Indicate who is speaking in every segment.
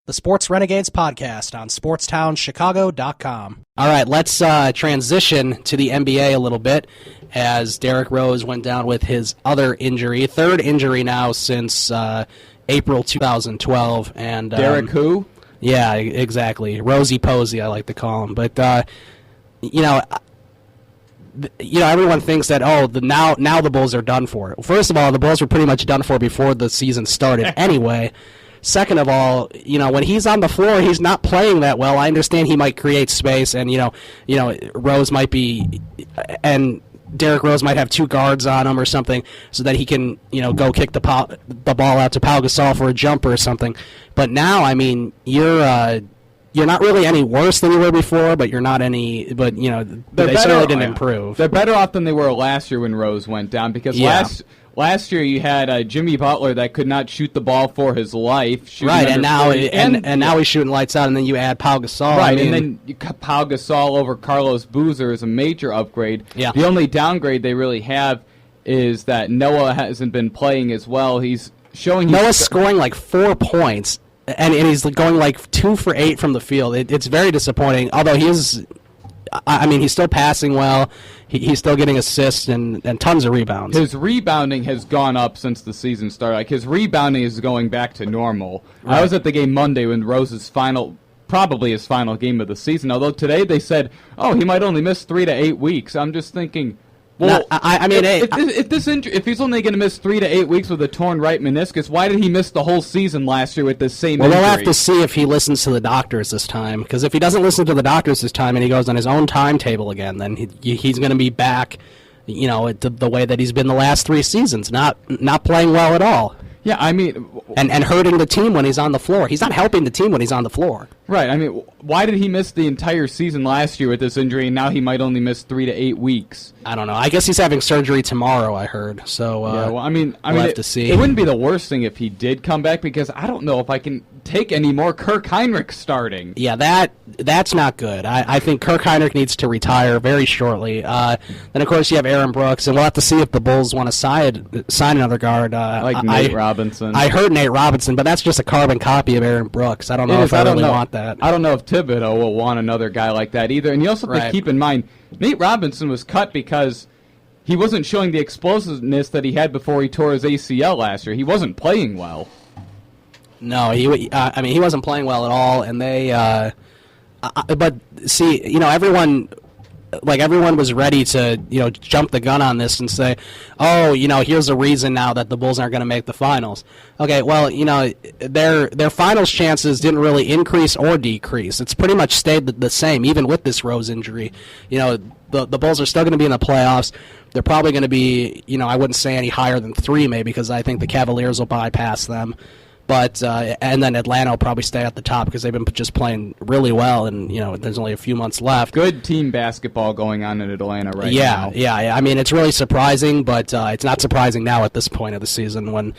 Speaker 1: the Sports Renegades podcast on SportsTownChicago.com.
Speaker 2: All right, let's transition to the NBA a little bit as Derrick Rose went down with his other injury, third injury now since April 2012. And
Speaker 3: Derrick who?
Speaker 2: Yeah, exactly. Rosie Posey, I like to call him. But, everyone thinks that, now the Bulls are done for. First of all, the Bulls were pretty much done for before the season started anyway. Second of all, when he's on the floor, he's not playing that well. I understand he might create space, and Rose might be, and Derrick Rose might have two guards on him or something, so that he can go kick the ball out to Pau Gasol for a jumper or something. But now, I mean, you're not really any worse than you were before, but you're not any. But they certainly didn't improve.
Speaker 3: They're better off than they were last year when Rose went down, because last year you had Jimmy Butler that could not shoot the ball for his life.
Speaker 2: Right, and now he's shooting lights out, and then you add Pau Gasol.
Speaker 3: Right, and then Pau Gasol over Carlos Boozer is a major upgrade.
Speaker 2: Yeah.
Speaker 3: The only downgrade they really have is that Noah hasn't been playing as well. He's showing
Speaker 2: Noah's scoring like 4 points, and he's going like 2 for 8 from the field. It's very disappointing, although he's still passing well. He's still getting assists and tons of rebounds.
Speaker 3: His rebounding has gone up since the season started. Like, his rebounding is going back to normal. Right. I was at the game Monday when Rose's probably his final game of the season, although today they said, he might only miss 3 to 8 weeks. I'm just thinking, well, if he's only going to miss 3 to 8 weeks with a torn right meniscus, why did he miss the whole season last year with this same injury?
Speaker 2: We'll have to see if he listens to the doctors this time, because if he doesn't listen to the doctors this time and he goes on his own timetable again, then he's going to be back, the way that he's been the last 3 seasons, not playing well at all.
Speaker 3: Yeah, I mean...
Speaker 2: And hurting the team when he's on the floor. He's not helping the team when he's on the floor.
Speaker 3: Right, I mean, why did he miss the entire season last year with this injury, and now he might only miss 3 to 8 weeks?
Speaker 2: I don't know. I guess he's having surgery tomorrow, I heard. So
Speaker 3: we'll
Speaker 2: have to see.
Speaker 3: It wouldn't be the worst thing if he did come back, because I don't know if I can take any more Kirk Heinrich starting.
Speaker 2: Yeah, that's not good. I think Kirk Heinrich needs to retire very shortly. Then, of course, you have Aaron Brooks, and we'll have to see if the Bulls want to sign another guard.
Speaker 3: Nate Robinson.
Speaker 2: I heard Nate Robinson, but that's just a carbon copy of Aaron Brooks. I don't know if I really want that.
Speaker 3: I don't know if Thibodeau will want another guy like that either. And you also have to keep in mind, Nate Robinson was cut because he wasn't showing the explosiveness that he had before he tore his ACL last year. He wasn't playing well.
Speaker 2: No, he wasn't playing well at all, and they. But see, everyone was ready to jump the gun on this and say, here's a reason now that the Bulls aren't going to make the finals. Okay, well, their finals chances didn't really increase or decrease. It's pretty much stayed the same, even with this Rose injury. The Bulls are still going to be in the playoffs. They're probably going to be, I wouldn't say any higher than 3 maybe, because I think the Cavaliers will bypass them. But and then Atlanta will probably stay at the top because they've been just playing really well, and there's only a few months left.
Speaker 3: Good team basketball going on in Atlanta now.
Speaker 2: Yeah. I mean, it's really surprising, but it's not surprising now at this point of the season when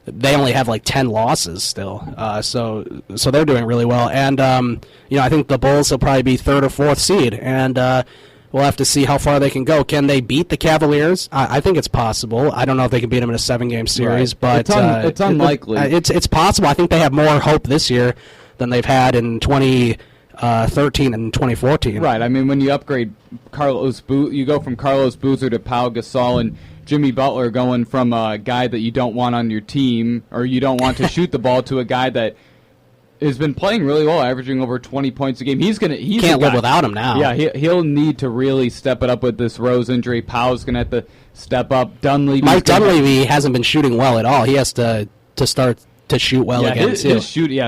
Speaker 2: they only have like 10 losses still. So they're doing really well, and I think the Bulls will probably be 3rd or 4th seed, and we'll have to see how far they can go. Can they beat the Cavaliers? I think it's possible. I don't know if they can beat them in a 7-game series, but
Speaker 3: it's unlikely.
Speaker 2: It's possible. I think they have more hope this year than they've had in 2013 and 2014.
Speaker 3: Right. I mean, when you upgrade you go from Carlos Boozer to Pau Gasol, and Jimmy Butler going from a guy that you don't want on your team or you don't want to shoot the ball to a guy that has been playing really well, averaging over 20 points a game. He
Speaker 2: can't live without him now.
Speaker 3: Yeah, he'll need to really step it up with this Rose injury. Powell's going to have to step up.
Speaker 2: Mike Dunleavy hasn't been shooting well at all. He has to start to shoot well again, too.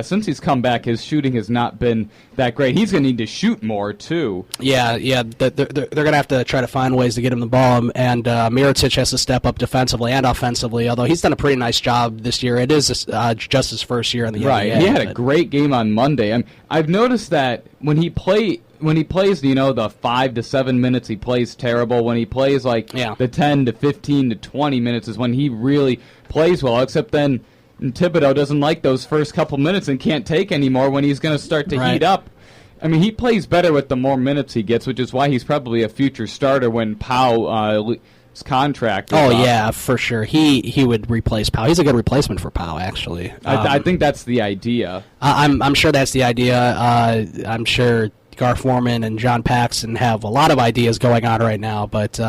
Speaker 3: Since he's come back, his shooting has not been that great. He's going to need to shoot more, too.
Speaker 2: Yeah, they're going to have to try to find ways to get him the ball, and Mirotic has to step up defensively and offensively, although he's done a pretty nice job this year. It is just his first year in the NBA.
Speaker 3: Right, he had a great game on Monday. I've noticed that when he plays, the 5 to 7 minutes, he plays terrible. When he plays the 10 to 15 to 20 minutes is when he really plays well, except then Thibodeau doesn't like those first couple minutes and can't take anymore when he's going to start to heat up. I mean, he plays better with the more minutes he gets, which is why he's probably a future starter when Pau contract.
Speaker 2: Oh yeah, for sure. He would replace Powell. He's a good replacement for Powell, actually.
Speaker 3: I think that's the idea.
Speaker 2: I'm sure that's the idea. I'm sure Gar Forman and John Paxson have a lot of ideas going on right now, but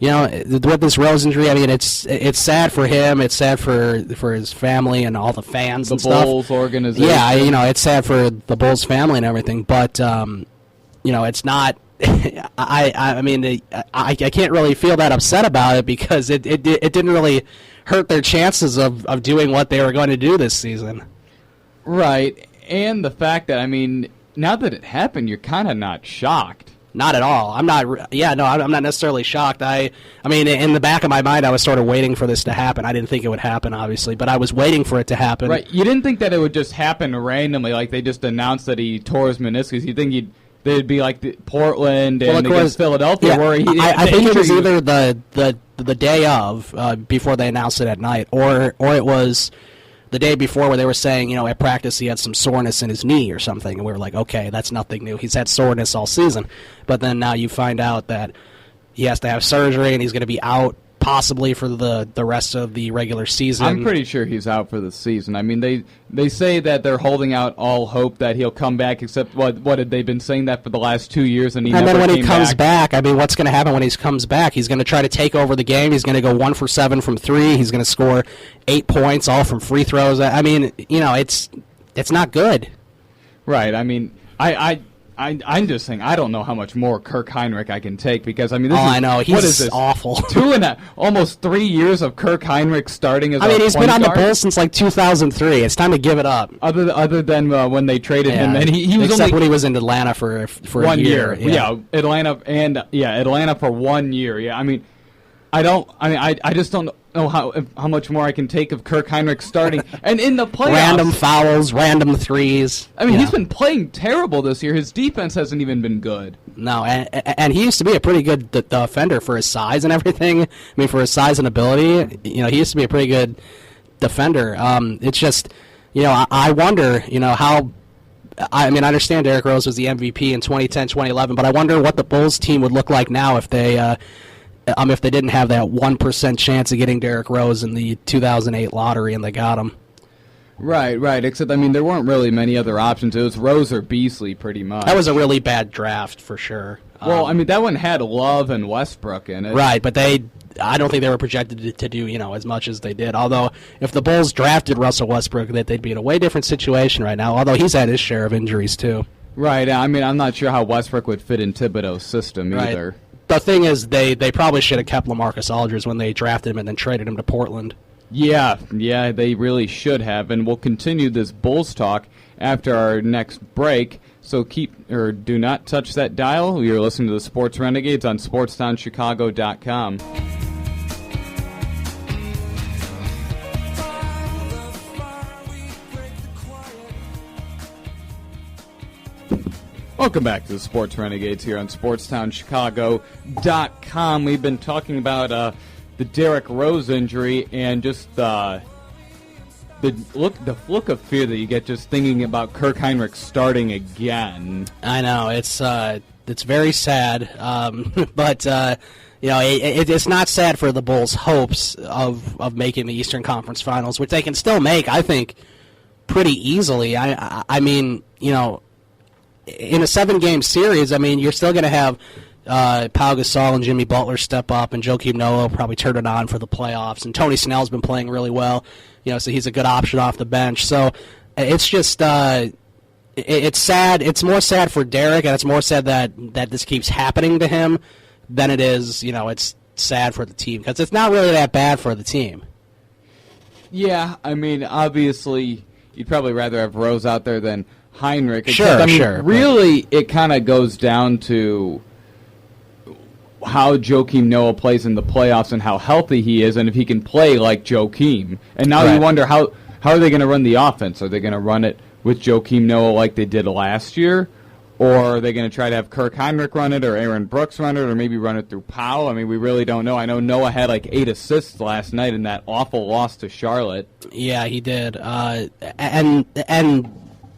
Speaker 2: with this Rose injury, I mean, it's sad for him. It's sad for his family and all the fans
Speaker 3: the
Speaker 2: and stuff.
Speaker 3: Bulls organization.
Speaker 2: Yeah, it's sad for the Bulls family and everything, but it's not. I mean, I can't really feel that upset about it because it didn't really hurt their chances of doing what they were going to do this season.
Speaker 3: Right, and the fact that, I mean, now that it happened, you're kind of not shocked.
Speaker 2: Not at all. I'm not. Yeah, no, I'm not necessarily shocked. I mean, in the back of my mind, I was sort of waiting for this to happen. I didn't think it would happen, obviously, but I was waiting for it to happen.
Speaker 3: Right. You didn't think that it would just happen randomly, like they just announced that he tore his meniscus. You think they'd be like Portland and against Philadelphia, where
Speaker 2: I think it was either the day of before they announced it at night, or it was the day before where they were saying, at practice he had some soreness in his knee or something, and we were like, okay, that's nothing new. He's had soreness all season. But then now you find out that he has to have surgery and he's going to be out possibly for the rest of the regular season.
Speaker 3: I'm pretty sure he's out for the season. I mean, they say that they're holding out all hope that he'll come back, except what had they been saying that for the last 2 years, and
Speaker 2: then when he comes back, I mean, what's going to happen when he comes back? He's going to try to take over the game. He's going to go 1 for 7 from 3. He's going to score 8 points, all from free throws. I mean, it's not good.
Speaker 3: Right. I mean, I'm just saying I don't know how much more Kirk Heinrich I can take because I mean
Speaker 2: I know he's
Speaker 3: what is this?
Speaker 2: Awful.
Speaker 3: Almost 3 years of Kirk Heinrich starting as
Speaker 2: he's been on the Bulls since like 2003. It's time to give it up.
Speaker 3: Other than when they traded him, and he was
Speaker 2: except when he was in Atlanta for
Speaker 3: 1 year.
Speaker 2: Yeah,
Speaker 3: Atlanta for 1 year. Yeah, I mean, I just don't know how much more I can take of Kirk Heinrich starting and in the playoffs.
Speaker 2: Random fouls, random threes.
Speaker 3: I mean, he's been playing terrible this year. His defense hasn't even been good.
Speaker 2: No, and he used to be a pretty good defender for his size and everything. I mean, for his size and ability, he used to be a pretty good defender. It's just, I wonder, how. I mean, I understand Derrick Rose was the MVP in 2010, 2011, but I wonder what the Bulls team would look like now if they didn't have that 1% chance of getting Derrick Rose in the 2008 lottery and they got him.
Speaker 3: Right. Except, I mean, there weren't really many other options. It was Rose or Beasley, pretty much.
Speaker 2: That was a really bad draft for sure.
Speaker 3: Well, I mean, that one had Love and Westbrook in it.
Speaker 2: Right, but I don't think they were projected to do, as much as they did. Although, if the Bulls drafted Russell Westbrook, they'd be in a way different situation right now. Although he's had his share of injuries too.
Speaker 3: Right. I mean, I'm not sure how Westbrook would fit in Thibodeau's system either.
Speaker 2: The thing is, they probably should have kept LaMarcus Aldridge when they drafted him and then traded him to Portland.
Speaker 3: Yeah, they really should have. And we'll continue this Bulls talk after our next break. So do not touch that dial. You're listening to the Sports Renegades on SportsTownChicago.com. Welcome back to the Sports Renegades here on SportsTownChicago.com. We've been talking about the Derrick Rose injury and just the look of fear that you get just thinking about Kirk Heinrich starting again.
Speaker 2: I know it's very sad, but it's not sad for the Bulls' hopes of making the Eastern Conference Finals, which they can still make, I think, pretty easily. I mean, in a 7-game series, I mean, you're still going to have Pau Gasol and Jimmy Butler step up, and Joakim Noah will probably turn it on for the playoffs. And Tony Snell's been playing really well, so he's a good option off the bench. So it's just it's sad. It's more sad for Derrick, and it's more sad that this keeps happening to him than it is, it's sad for the team because it's not really that bad for the team.
Speaker 3: Yeah, I mean, obviously, you'd probably rather have Rose out there than Heinrich.
Speaker 2: Sure.
Speaker 3: Really, it kind of goes down to how Joakim Noah plays in the playoffs and how healthy he is, and if he can play like Joakim. And now you wonder how are they going to run the offense? Are they going to run it with Joakim Noah like they did last year, or are they going to try to have Kirk Heinrich run it, or Aaron Brooks run it, or maybe run it through Powell? I mean, we really don't know. I know Noah had like 8 assists last night in that awful loss to Charlotte.
Speaker 2: Yeah, he did. And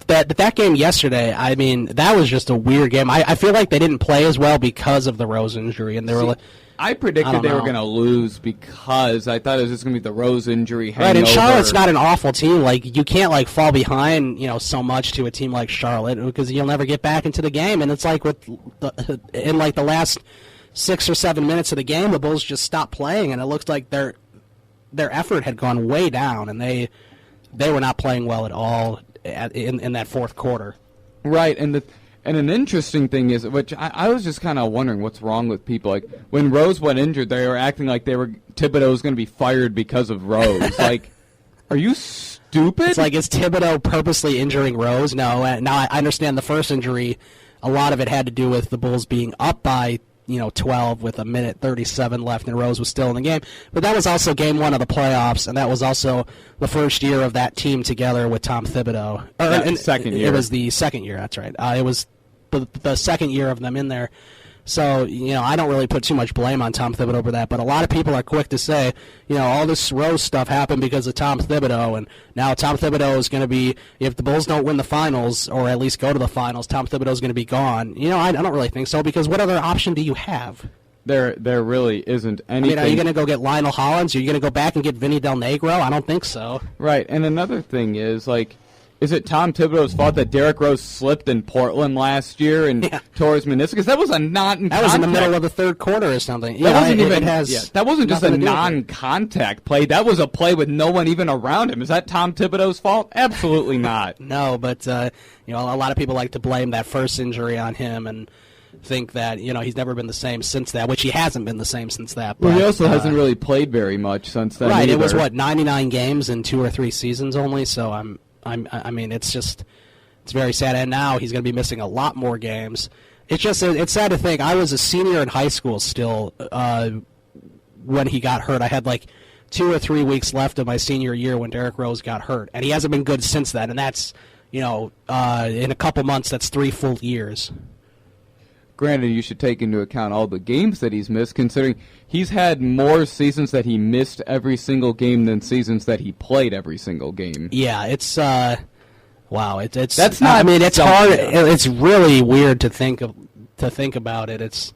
Speaker 2: that game yesterday, I mean, that was just a weird game. I feel like they didn't play as well because of the Rose injury, and they were.
Speaker 3: I predicted they were going to lose because I thought it was just going to be the Rose injury hangover.
Speaker 2: Right, and Charlotte's not an awful team. Like, you can't, like, fall behind, so much to a team like Charlotte because you'll never get back into the game. And it's like in the last 6 or 7 minutes of the game, the Bulls just stopped playing, and it looked like their effort had gone way down, and they were not playing well at all in that fourth quarter.
Speaker 3: Right, and an interesting thing is, which I was just kind of wondering what's wrong with people. Like, when Rose went injured, they were acting like Thibodeau was going to be fired because of Rose. Like, are you stupid?
Speaker 2: It's like, is Thibodeau purposely injuring Rose? No. Now, I understand the first injury, a lot of it had to do with the Bulls being up by 12 with 1:37 left, and Rose was still in the game. But that was also game one of the playoffs, and that was also the first year of that team together with Tom Thibodeau.
Speaker 3: Second year.
Speaker 2: It was the second year, that's right. It was the second year of them in there. So, I don't really put too much blame on Tom Thibodeau for that, but a lot of people are quick to say, all this Rose stuff happened because of Tom Thibodeau, and now Tom Thibodeau is going to be, if the Bulls don't win the finals, or at least go to the finals, Tom Thibodeau is going to be gone. I don't really think so, because what other option do you have?
Speaker 3: There really isn't anything.
Speaker 2: Are you going to go get Lionel Hollins? Are you going to go back and get Vinny Del Negro? I don't think so.
Speaker 3: Right, and another thing is, is it Tom Thibodeau's fault that Derrick Rose slipped in Portland last year and tore his meniscus? That was a non-contact.
Speaker 2: That was in the middle of the third quarter or something.
Speaker 3: That wasn't just a non-contact play. That was a play with no one even around him. Is that Tom Thibodeau's fault? Absolutely not.
Speaker 2: No, but a lot of people like to blame that first injury on him and think that he's never been the same since that, which he hasn't been the same since that. But,
Speaker 3: well, he also hasn't really played very much since then.
Speaker 2: Right,
Speaker 3: either.
Speaker 2: It was 99 games in 2 or 3 seasons only. So it's very sad, and now he's going to be missing a lot more games. It's sad to think. I was a senior in high school still when he got hurt. I had 2 or 3 weeks left of my senior year when Derrick Rose got hurt, and he hasn't been good since then. And that's in a couple months, that's 3 full years.
Speaker 3: Granted, you should take into account all the games that he's missed, considering he's had more seasons that he missed every single game than seasons that he played every single game.
Speaker 2: Yeah, it's wow. It's
Speaker 3: that's not.
Speaker 2: It's hard. It's really weird to think about it. It's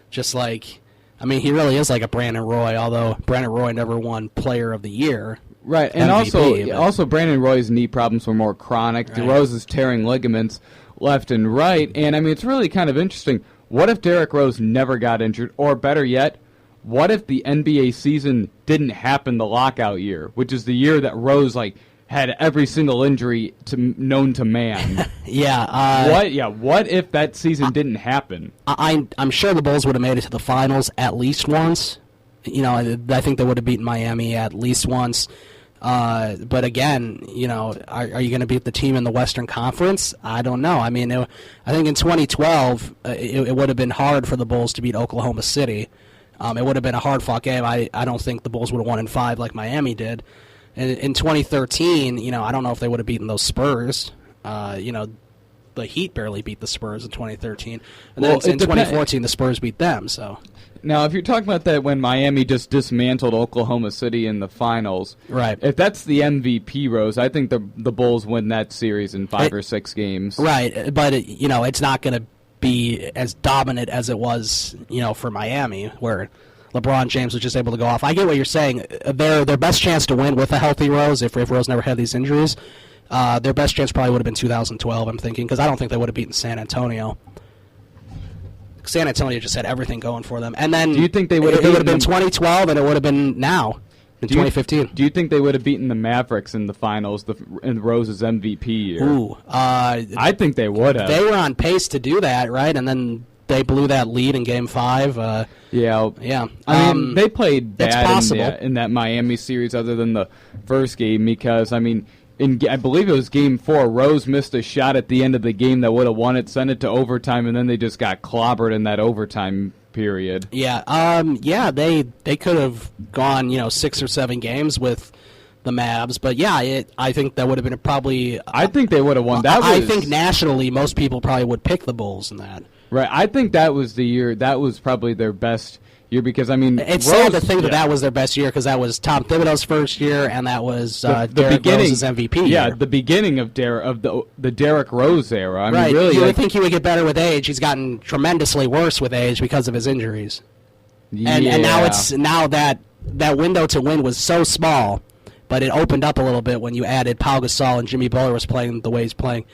Speaker 2: just he really is like a Brandon Roy, although Brandon Roy never won Player of the Year.
Speaker 3: Right, and
Speaker 2: MVP,
Speaker 3: also Brandon Roy's knee problems were more chronic.
Speaker 2: Right.
Speaker 3: DeRose is tearing ligaments left and right, and it's really kind of interesting. What if Derrick Rose never got injured, or better yet, what if the NBA season didn't happen the lockout year, which is the year that Rose had every single injury known to man?
Speaker 2: Yeah.
Speaker 3: What if that season didn't happen?
Speaker 2: I'm sure the Bulls would have made it to the finals at least once. I think they would have beaten Miami at least once. But again, are you going to beat the team in the Western Conference? I don't know. I think in 2012, it would have been hard for the Bulls to beat Oklahoma City. It would have been a hard-fought game. I don't think the Bulls would have won in 5 like Miami did. In 2013, I don't know if they would have beaten those Spurs. The Heat barely beat the Spurs in 2013. And then in 2014, the Spurs beat them. So
Speaker 3: now, if you're talking about that when Miami just dismantled Oklahoma City in the finals,
Speaker 2: right?
Speaker 3: If that's the MVP, Rose, I think the Bulls win that series in 5 or 6 games.
Speaker 2: Right, but it's not going to be as dominant as it was, for Miami, where LeBron James was just able to go off. I get what you're saying. Their best chance to win with a healthy Rose, if Rose never had these injuries, their best chance probably would have been 2012, I'm thinking, because I don't think they would have beaten San Antonio. San Antonio just had everything going for them. And then
Speaker 3: do you think they would have
Speaker 2: it would have been 2012, and it would have been now in 2015.
Speaker 3: Do you think they would have beaten the Mavericks in the finals in Rose's MVP year?
Speaker 2: Ooh,
Speaker 3: I think they would have.
Speaker 2: They were on pace to do that, right? And then they blew that lead in Game 5.
Speaker 3: Yeah. They played bad in that Miami series, other than the first game, because I believe it was Game 4, Rose missed a shot at the end of the game that would have won it, sent it to overtime, and then they just got clobbered in that overtime period.
Speaker 2: Yeah, they could have gone, 6 or 7 games with the Mavs, but I think that would have been probably.
Speaker 3: I think they would have won.
Speaker 2: I think nationally, most people probably would pick the Bulls in that.
Speaker 3: Right, I think that was the year. That was probably their best year, because
Speaker 2: it's sad to think that was their best year, because that was Tom Thibodeau's first year, and that was Derrick Rose's MVP year.
Speaker 3: Yeah, the beginning of the Derrick Rose era.
Speaker 2: Really, you would think he would get better with age. He's gotten tremendously worse with age because of his injuries. And now that window to win was so small, but it opened up a little bit when you added Pau Gasol and Jimmy Butler was playing the way he's playing.